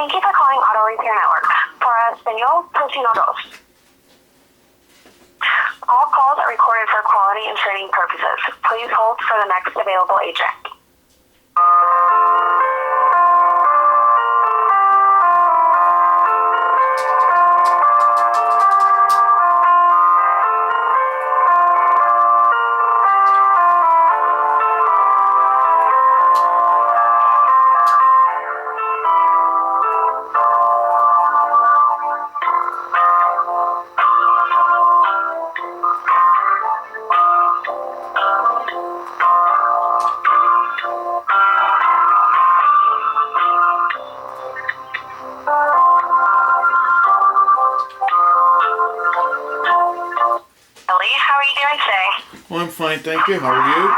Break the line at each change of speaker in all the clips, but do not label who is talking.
Thank you for calling Auto Repair Network. Para Español, pulsino dos. All calls are recorded for quality and training purposes. Please hold for the next available agent. Ellie, how are you doing today?
Well, I'm fine, thank you. How are you?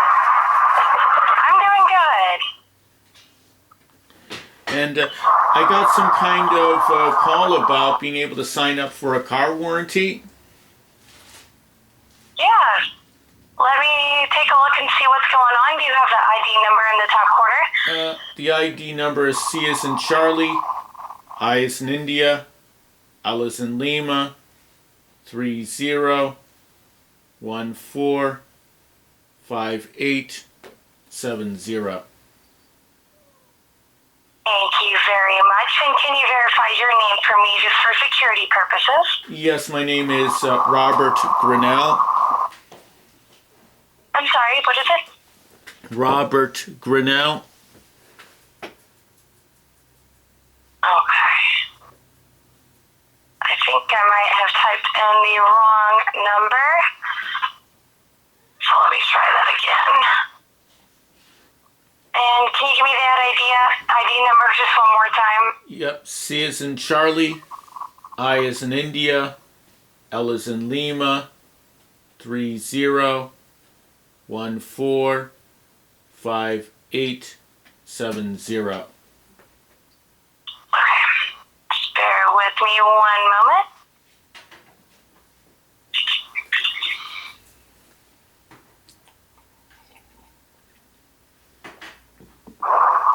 I'm doing good.
And I got some kind of call about being able to sign up for a car warranty.
Yeah. Let me take a look and see what's going on. Do you have the ID number in the top corner?
The ID number is C as in Charlie, I as in India, L as in Lima, 30145870.
Thank you very much. And can you verify your name for me just for security purposes?
Yes, my name is Robert Grinnell.
I'm sorry, what is it?
Robert Grinnell.
Okay. I think I might have typed in the wrong number. So let me try that again. And can you give me that ID number just one more time?
Yep, C as in Charlie, I as in India, L as in Lima, 30145870.
Okay. Just bear with me one moment.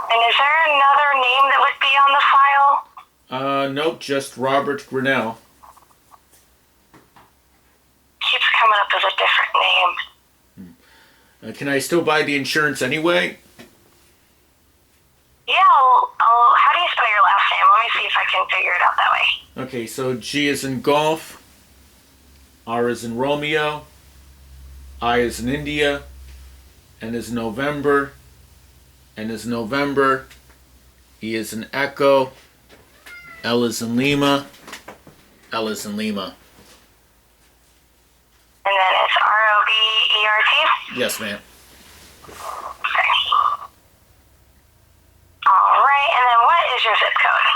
And is there another name that would be on the file?
Nope, just Robert Grinnell.
Keeps coming up as a different name.
Can I still buy the insurance anyway?
Yeah, how do you spell your last name? Let me see if I can figure it out that way.
Okay, so G as in golf, R as in Romeo, I as in India, N as in November, N as in November, E as in Echo, L as in Lima, L as in Lima.
And then it's ROBERT?
Yes, ma'am.
Okay. All right, and then what is your zip code?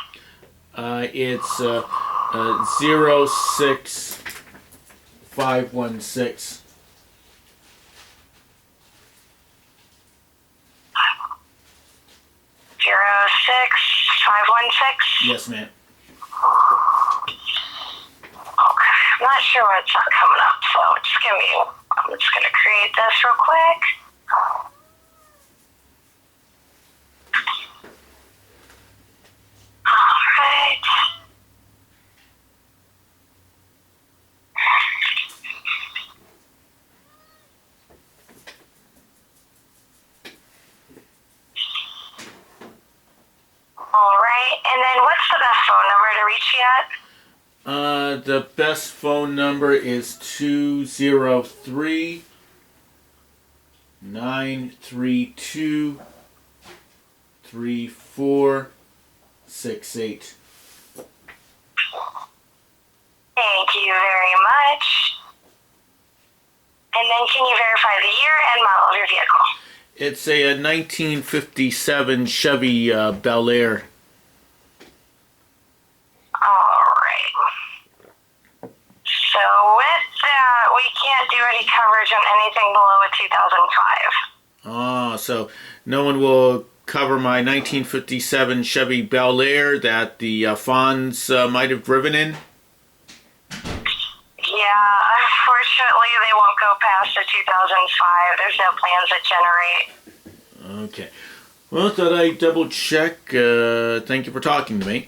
It's 06516.
06516?
Yes, ma'am.
Okay, I'm not sure why it's not coming up, so just give me, I'm just going to create this real quick. Alright. Alright, and then what's the best phone number to reach you at?
The best phone number is 203 932 3468.
Thank you very much. And then can you verify the year and model of your vehicle?
It's a 1957 Chevy Bel Air.
Alright. So with that, we can't do any coverage on anything below a 2005.
Oh, so no one will cover my 1957 Chevy Bel Air that the Fonz might have driven in?
Yeah, unfortunately, they won't go past the 2005. There's no plans that generate.
Okay. Well, thought I'd double check. Thank you for talking to me.